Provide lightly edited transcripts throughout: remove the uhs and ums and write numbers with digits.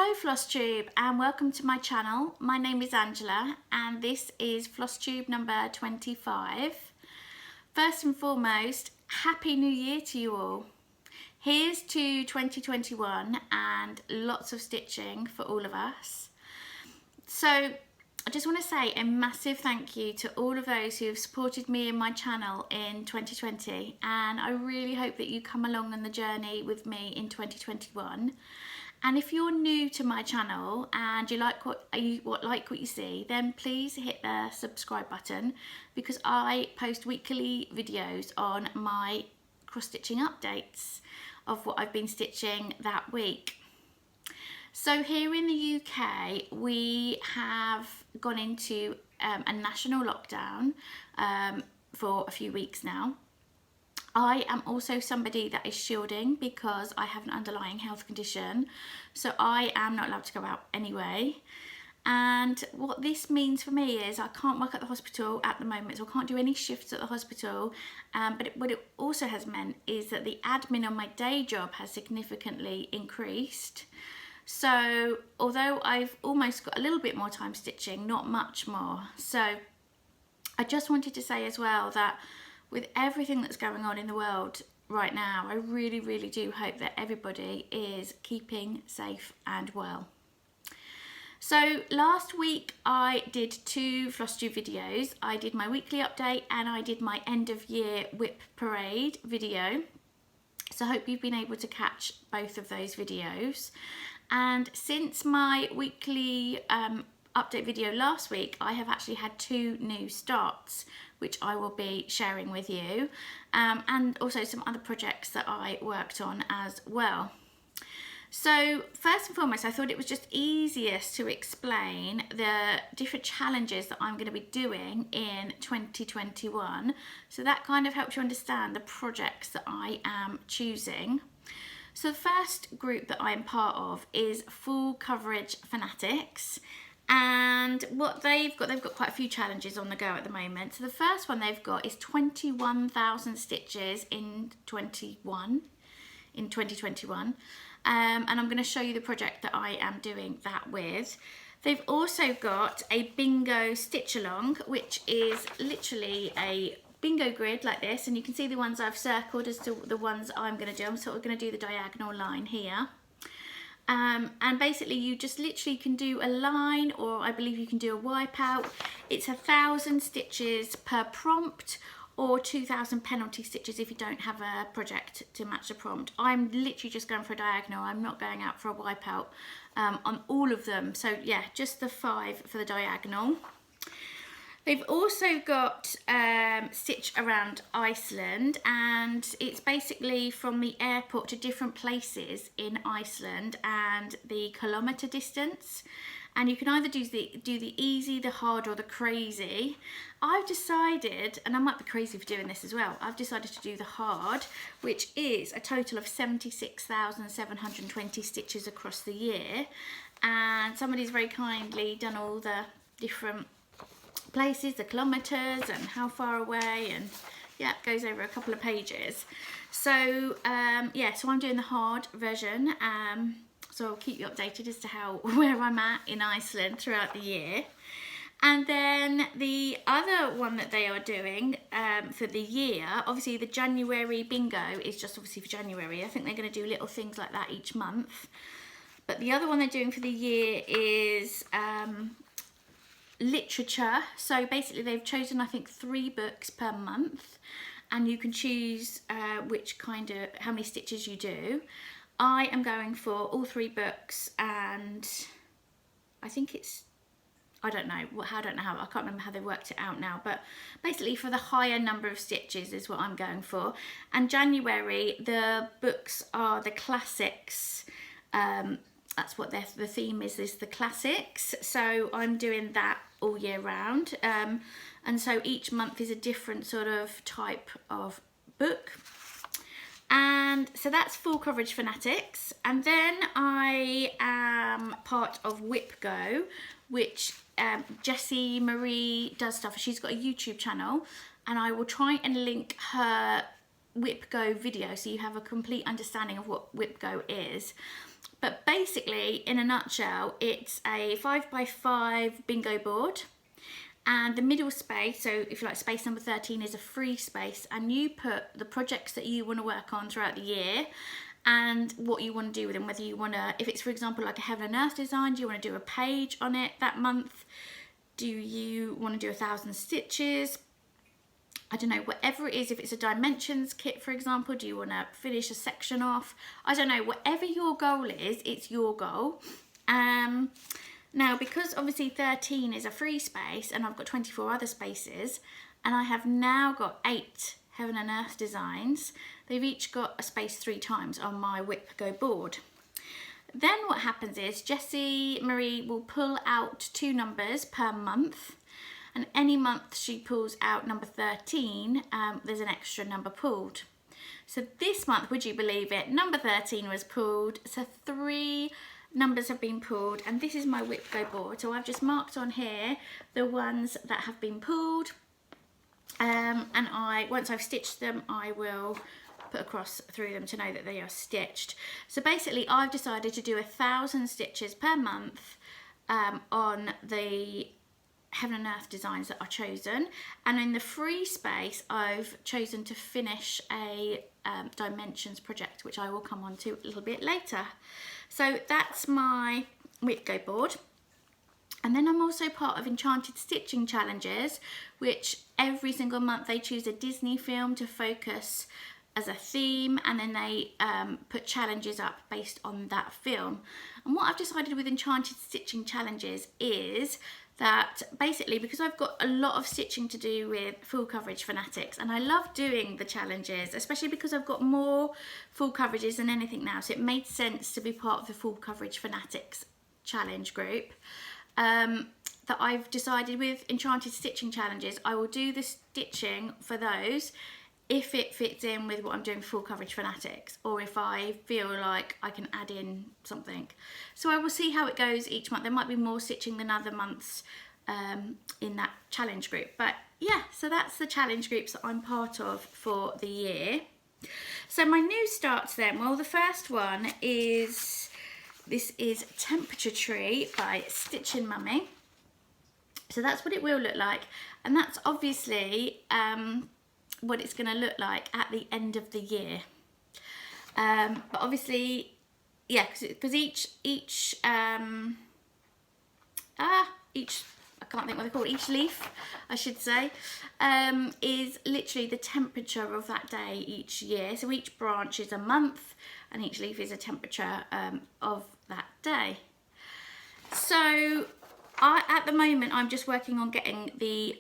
Hello Flosstube and welcome to my channel. My name is Angela and this is Flosstube number 25. First and foremost, Happy New Year to you all. Here's to 2021 and lots of stitching for all of us. So I just want to say a massive thank you to all of those who have supported me and my channel in 2020, and I really hope that you come along on the journey with me in 2021. And if you're new to my channel and you like what you see, then please hit the subscribe button, because I post weekly videos on my cross stitching updates of what I've been stitching that week. So here in the UK, we have gone into a national lockdown for a few weeks now. I am also somebody that is shielding because I have an underlying health condition, so I am not allowed to go out anyway. And what this means for me is I can't work at the hospital at the moment, so I can't do any shifts at the hospital. But what it also has meant is that the admin on my day job has significantly increased. So although I've almost got a little bit more time stitching, not much more. So I just wanted to say as well that with everything that's going on in the world right now, I really, really do hope that everybody is keeping safe and well. So last week I did 2 Flosstube videos. I did my weekly update and I did my end of year whip parade video. So I hope you've been able to catch both of those videos. And since my weekly update video last week, I have actually had 2 new starts, which I will be sharing with you, and also some other projects that I worked on as well. So first and foremost, I thought it was just easiest to explain the different challenges that I'm going to be doing in 2021. So that kind of helps you understand the projects that I am choosing. So the first group that I'm part of is Full Coverage Fanatics. And what they've got quite a few challenges on the go at the moment. So the first one they've got is 21,000 stitches in 2021. And I'm going to show you the project that I am doing that with. They've also got a bingo stitch along, which is literally a bingo grid like this, and you can see the ones I've circled as to the ones I'm going to do. I'm sort of going to do the diagonal line here. And basically you just literally can do a line, or I believe you can do a wipeout. It's 1,000 stitches per prompt, or 2,000 penalty stitches if you don't have a project to match the prompt. I'm literally just going for a diagonal. I'm not going out for a wipeout on all of them. So yeah, just the 5 for the diagonal. They've also got Stitch Around Iceland, and it's basically from the airport to different places in Iceland and the kilometre distance. And you can either do the easy, the hard, or the crazy. I've decided, and I might be crazy for doing this as well, I've decided to do the hard, which is a total of 76,720 stitches across the year. And somebody's very kindly done all the different places, the kilometres and how far away, and yeah, it goes over a couple of pages. So yeah, so I'm doing the hard version, so I'll keep you updated as to where I'm at in Iceland throughout the year. And then the other one that they are doing for the year, obviously the January bingo is just obviously for January. I think they're going to do little things like that each month. But the other one they're doing for the year is literature. So basically they've chosen, I think, 3 books per month, and you can choose how many stitches you do. I am going for all 3 books, and I think it's, I don't know how, I can't remember how they worked it out now, but basically for the higher number of stitches is what I'm going for. And January, the books are the classics. That's what the theme is the classics. So I'm doing that all year round. And so each month is a different sort of type of book. And so that's Full Coverage Fanatics. And then I am part of Whip Go, which Jessie Marie does stuff. She's got a YouTube channel, and I will try and link her Whip Go video so you have a complete understanding of what Whip Go is. But basically, in a nutshell, it's a 5x5 bingo board. And the middle space, so if you like, space number 13 is a free space, and you put the projects that you want to work on throughout the year and what you want to do with them, whether you want to, if it's for example like a heaven and earth design, do you want to do a page on it that month? Do you want to do 1,000 stitches? I don't know, whatever it is. If it's a dimensions kit, for example, do you want to finish a section off? I don't know, whatever your goal is, it's your goal. Now, because obviously 13 is a free space and I've got 24 other spaces, and I have now got 8 heaven and earth designs, they've each got a space 3 times on my Whip Go board. Then what happens is Jessie Marie will pull out 2 numbers per month, and any month she pulls out number 13, there's an extra number pulled. So this month, would you believe it, number 13 was pulled, so 3 numbers have been pulled, and this is my Whip Go board. So I've just marked on here the ones that have been pulled, and once I've stitched them, I will put a cross through them to know that they are stitched. So basically I've decided to do 1,000 stitches per month on the heaven and earth designs that are chosen, and in the free space I've chosen to finish a dimensions project, which I will come on to a little bit later. So that's my Whip Go board. And then I'm also part of Enchanted Stitching challenges, which every single month they choose a Disney film to focus as a theme, and then they put challenges up based on that film. And what I've decided with Enchanted Stitching challenges is that basically, because I've got a lot of stitching to do with full coverage fanatics, and I love doing the challenges, especially because I've got more full coverages than anything now, so it made sense to be part of the full coverage fanatics challenge group, that I've decided with Enchanted Stitching challenges, I will do the stitching for those if it fits in with what I'm doing for full coverage fanatics, or if I feel like I can add in something. So I will see how it goes each month. There might be more stitching than other months in that challenge group. But yeah, so that's the challenge groups that I'm part of for the year. So my new starts then, well, the first one is, this is Temperature Tree by Stitching Mummy. So that's what it will look like, and that's obviously what it's going to look like at the end of the year. But obviously, yeah, because each I can't think what they call it, each leaf, I should say, is literally the temperature of that day each year. So each branch is a month, and each leaf is a temperature of that day. So at the moment, I'm just working on getting the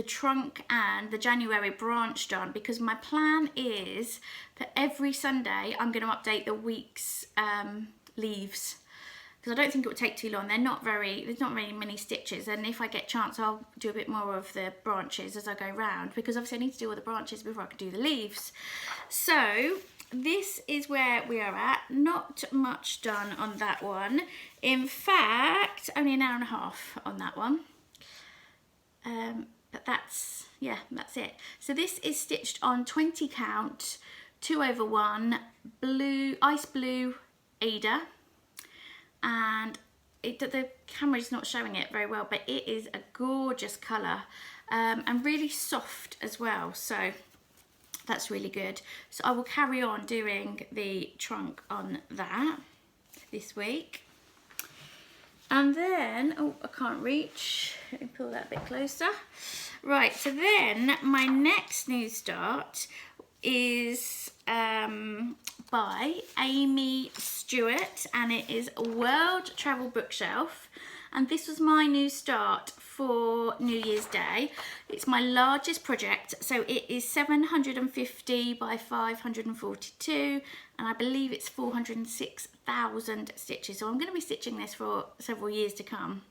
trunk and the January branch done, because my plan is that every Sunday I'm going to update the week's leaves, because I don't think it will take too long. There's not very many stitches, and if I get a chance I'll do a bit more of the branches as I go round, because obviously I need to do all the branches before I can do the leaves. So this is where we are at. Not much done on that one. In fact, only an hour and a half on that one. But that's it. So this is stitched on 20 count 2/1 blue, ice blue Ada, and the camera's not showing it very well, but it is a gorgeous colour, and really soft as well, so that's really good. So I will carry on doing the trunk on that this week. And then, oh, I can't reach. Let me pull that a bit closer. Right, so then my next new start is by Amy Stewart, and it is World Travel Bookshelf. And this was my new start for New Year's Day. It's my largest project, so it is 750 by 542, and I believe it's 406,000 stitches. So I'm going to be stitching this for several years to come.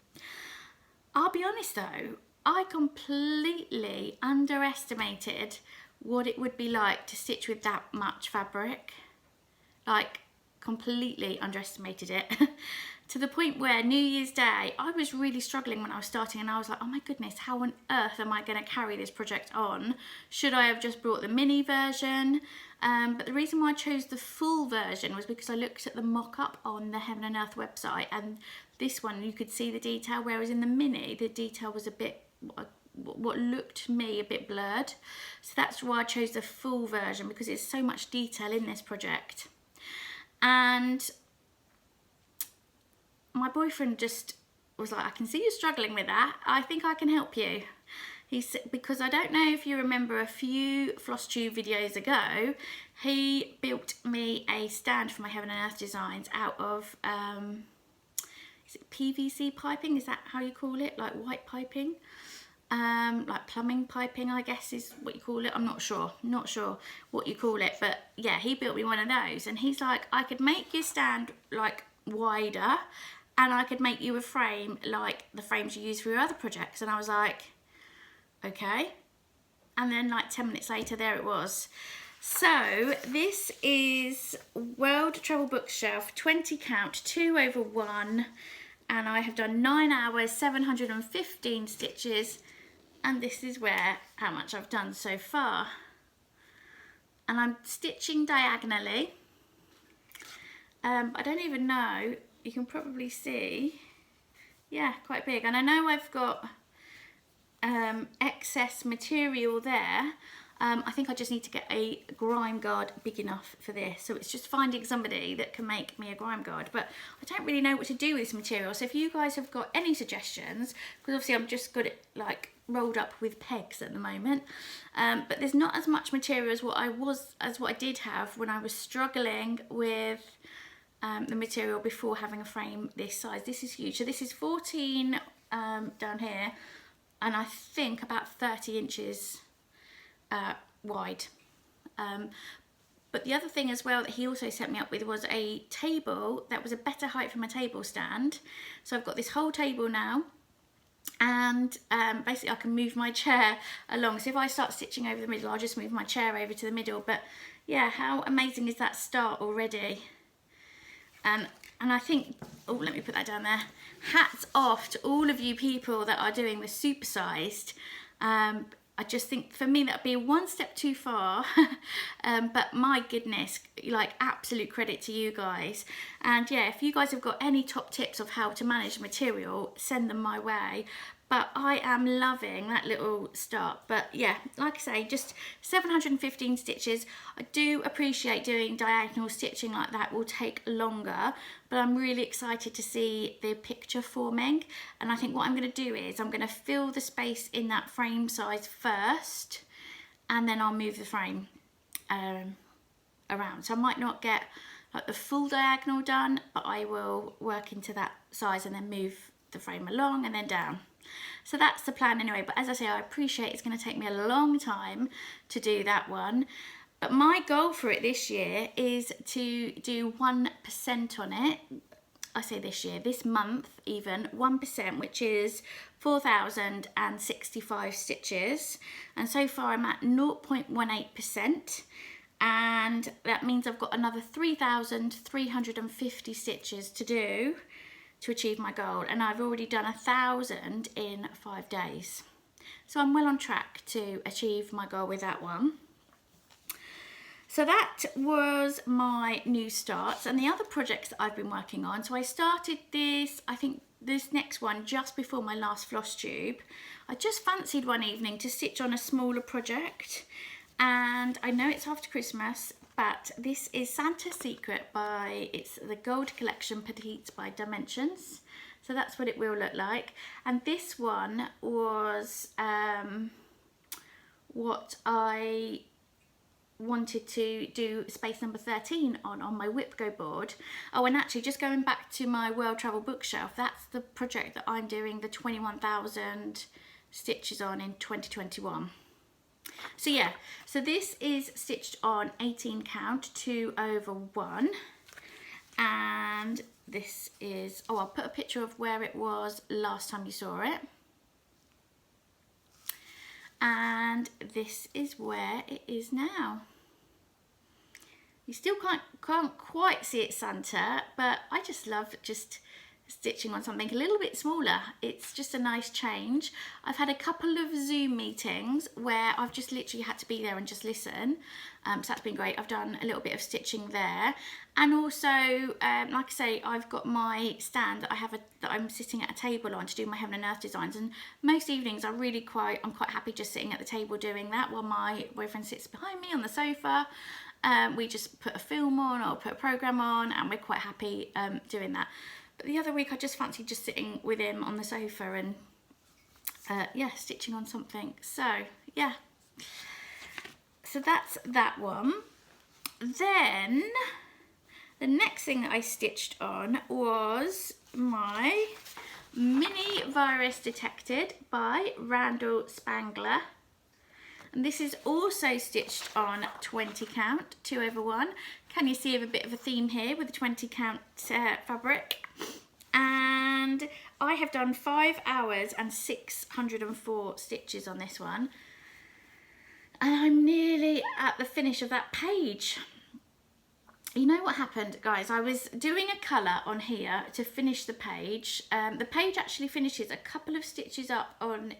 I'll be honest though, I completely underestimated what it would be like to stitch with that much fabric. Like, completely underestimated it. to the point where New Year's Day, I was really struggling when I was starting, and I was like, oh my goodness, how on earth am I going to carry this project on? Should I have just brought the mini version? But the reason why I chose the full version was because I looked at the mock-up on the Heaven and Earth website, and this one you could see the detail, whereas in the mini the detail was a bit, what looked to me a bit blurred. So that's why I chose the full version, because there's so much detail in this project. And my boyfriend just was like, I can see you struggling with that, I think I can help you. He said, because I don't know if you remember a few Flosstube videos ago, he built me a stand for my Heaven and Earth designs out of, is it PVC piping? Is that how you call it? Like white piping? Like plumbing piping, I guess is what you call it. I'm not sure what you call it, but yeah, he built me one of those, and he's like, I could make your stand like wider, and I could make you a frame like the frames you use for your other projects. And I was like, okay. And then like 10 minutes later, there it was. So this is World Travel Bookshelf 20 count 2/1, and I have done 9 hours 715 stitches, and this is how much I've done so far. And I'm stitching diagonally. I don't even know, you can probably see, yeah, quite big. And I know I've got excess material there. I think I just need to get a grime guard big enough for this. So it's just finding somebody that can make me a grime guard. But I don't really know what to do with this material. So if you guys have got any suggestions, because obviously I'm just got it like rolled up with pegs at the moment. But there's not as much material as what I did have when I was struggling with the material before having a frame this size. This is huge. So this is 14 down here, and I think about 30 inches wide. But the other thing as well that he also set me up with was a table that was a better height for my table stand. So I've got this whole table now, and basically I can move my chair along. So if I start stitching over the middle, I'll just move my chair over to the middle. But yeah, how amazing is that start already? And I think, oh, let me put that down there. Hats off to all of you people that are doing the supersized. I just think for me that'd be one step too far, but my goodness, like absolute credit to you guys. And yeah, if you guys have got any top tips of how to manage material, send them my way. But I am loving that little start. But yeah, like I say, just 715 stitches. I do appreciate doing diagonal stitching like that, will take longer, but I'm really excited to see the picture forming. And I think what I'm going to do is I'm going to fill the space in that frame size first, and then I'll move the frame around. So I might not get like the full diagonal done, but I will work into that size and then move the frame along and then down. So that's the plan anyway. But as I say, I appreciate it's going to take me a long time to do that one. But my goal for it this year is to do 1% on it. I say this year, this month even, 1%, which is 4,065 stitches. And so far I'm at 0.18%. And that means I've got another 3,350 stitches to do to achieve my goal, and I've already done 1,000 in 5 days. So I'm well on track to achieve my goal with that one. So that was my new starts and the other projects that I've been working on. So I started this, I think this next one just before my last Flosstube. I just fancied one evening to stitch on a smaller project, and I know it's after Christmas, but this is Santa's Secret it's the Gold Collection Petites by Dimensions. So that's what it will look like. And this one was what I wanted to do space number 13 on my Whipgo board. Oh, and actually just going back to my World Travel Bookshelf, that's the project that I'm doing the 21,000 stitches on in 2021. So yeah, so this is stitched on 18 count 2/1, and this is, oh, I'll put a picture of where it was last time you saw it, and this is where it is now. You still can't quite see it, Santa, but I just love just stitching on something a little bit smaller. It's just a nice change. I've had a couple of Zoom meetings where I've just literally had to be there and just listen, so that's been great. I've done a little bit of stitching there, and also like I say, I've got my stand that that I'm sitting at a table on to do my heaven and earth designs, and most evenings I'm quite happy just sitting at the table doing that while my boyfriend sits behind me on the sofa. We just put a film on or put a program on, and we're quite happy doing that. But the other week I just fancied just sitting with him on the sofa and yeah, stitching on something. So yeah, so that's that one. Then the next thing that I stitched on was my Mini Virus Detected by Randall Spangler. And this is also stitched on 20 count, 2 over 1. Can you see a bit of a theme here with the 20 count fabric? And I have done 5 hours and 604 stitches on this one. And I'm nearly at the finish of that page. You know what happened, guys? I was doing a colour on here to finish the page. The page actually finishes a couple of stitches up on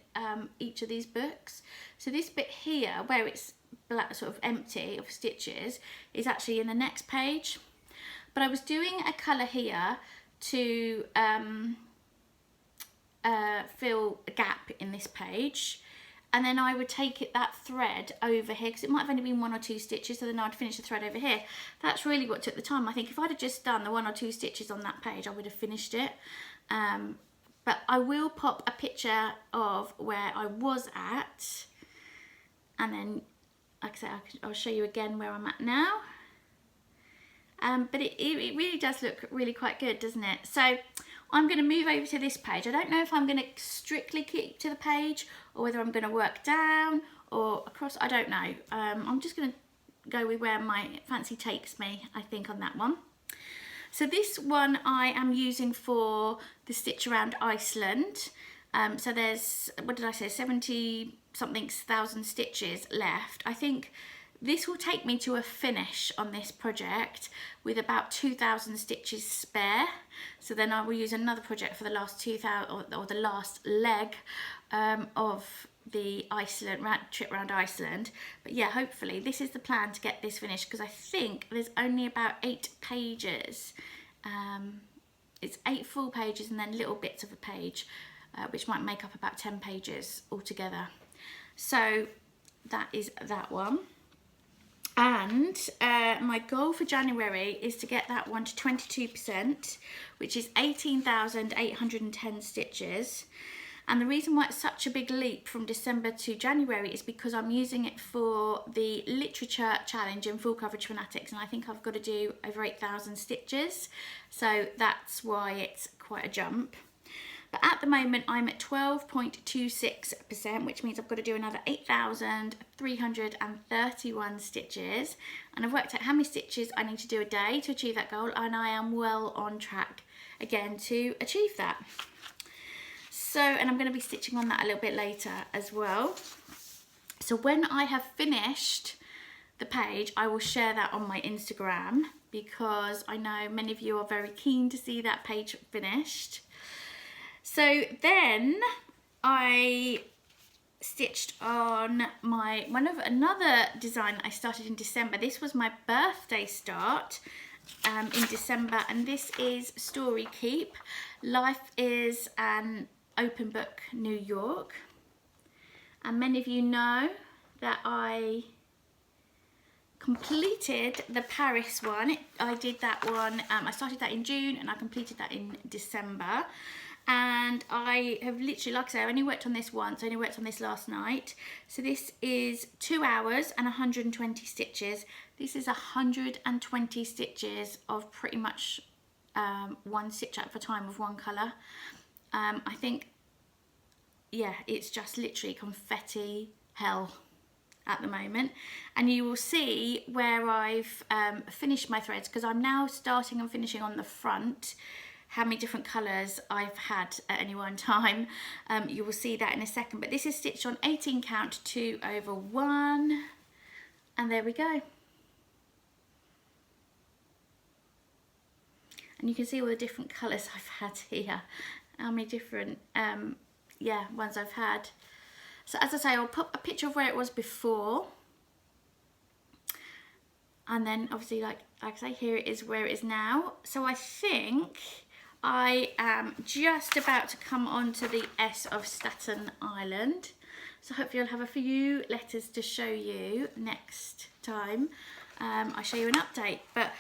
each of these books. So this bit here, where it's black, sort of empty of stitches, is actually in the next page. But I was doing a colour here to fill a gap in this page. And then I would take that thread over here, because it might have only been 1 or 2 stitches, so then I'd finish the thread over here. That's really what took the time. I think if I'd have just done the 1 or 2 stitches on that page, I would have finished it. But I will pop a picture of where I was at, and then, like I said, I'll show you again where I'm at now. But it really does look really quite good, doesn't it? So I'm going to move over to this page. I don't know if I'm going to strictly keep to the page or whether I'm going to work down or across. I don't know. I'm just going to go with where my fancy takes me, I think, on that one. So this one I am using for the stitch around Iceland. So there's, what did I say, 70 something thousand stitches left. I think this will take me to a finish on this project with about 2,000 stitches spare. So then I will use another project for the last 2,000 or the last leg of the Iceland trip around Iceland. But yeah, hopefully this is the plan to get this finished, because I think there's only about 8 pages. It's 8 full pages and then little bits of a page, which might make up about 10 pages altogether. So that is that one. And my goal for January is to get that one to 22%, which is 18,810 stitches. And the reason why it's such a big leap from December to January is because I'm using it for the literature challenge in full coverage fanatics, and I think I've got to do over 8,000 stitches. So that's why it's quite a jump. But at the moment I'm at 12.26%, which means I've got to do another 8,331 stitches. And I've worked out how many stitches I need to do a day to achieve that goal, and I am well on track again to achieve that. So, and I'm going to be stitching on that a little bit later as well. So when I have finished the page, I will share that on my Instagram, because I know many of you are very keen to see that page finished. So then I stitched on another design that I started in December. This was my birthday start in December, and this is Story Keep. Life is an Open Book, New York. And many of you know that I completed the Paris one. I did that one, I started that in June and I completed that in December. And I have literally, like I say, I only worked on this once, I only worked on this last night. So this is 2 hours and 120 stitches. This is 120 stitches of pretty much one stitch at a time of one colour. I think, yeah, it's just literally confetti hell at the moment. And you will see where I've finished my threads, because I'm now starting and finishing on the front how many different colours I've had at any one time. You will see that in a second, but this is stitched on 18 count 2 over 1, and there we go. And and you can see all the different colours I've had here, how many different ones I've had. So as I say, I'll put a picture of where it was before, and then obviously like I say, here it is where it is now. So I think I am just about to come on to the S of Staten Island. So hopefully I'll have a few letters to show you next time I show you an update. But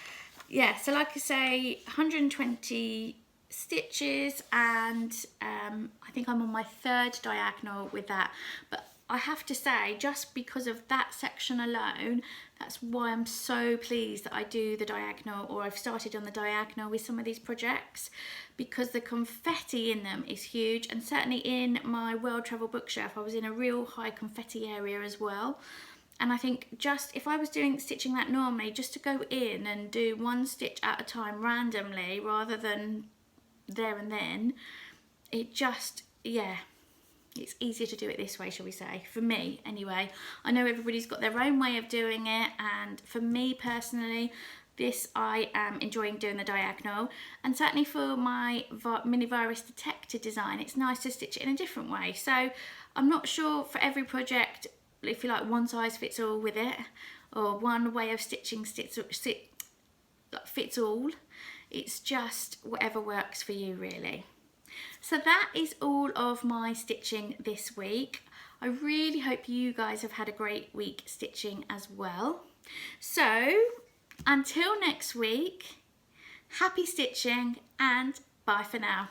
yeah, so like I say, 120 stitches, and I think I'm on my 3rd diagonal with that. But I have to say, just because of that section alone, that's why I'm so pleased that I do the diagonal, or I've started on the diagonal with some of these projects, because the confetti in them is huge. And certainly in my world travel bookshelf, I was in a real high confetti area as well. And I think just if I was stitching that normally, just to go in and do 1 stitch at a time randomly rather than there and then, it just, yeah, it's easier to do it this way, shall we say, for me anyway. I know everybody's got their own way of doing it, and for me personally, this I am enjoying doing the diagonal. And certainly for my mini virus detector design, it's nice to stitch it in a different way. So I'm not sure for every project if you like one size fits all with it, or one way of stitching fits all. It's just whatever works for you, really. So that is all of my stitching this week. I really hope you guys have had a great week stitching as well. So until next week, happy stitching and bye for now.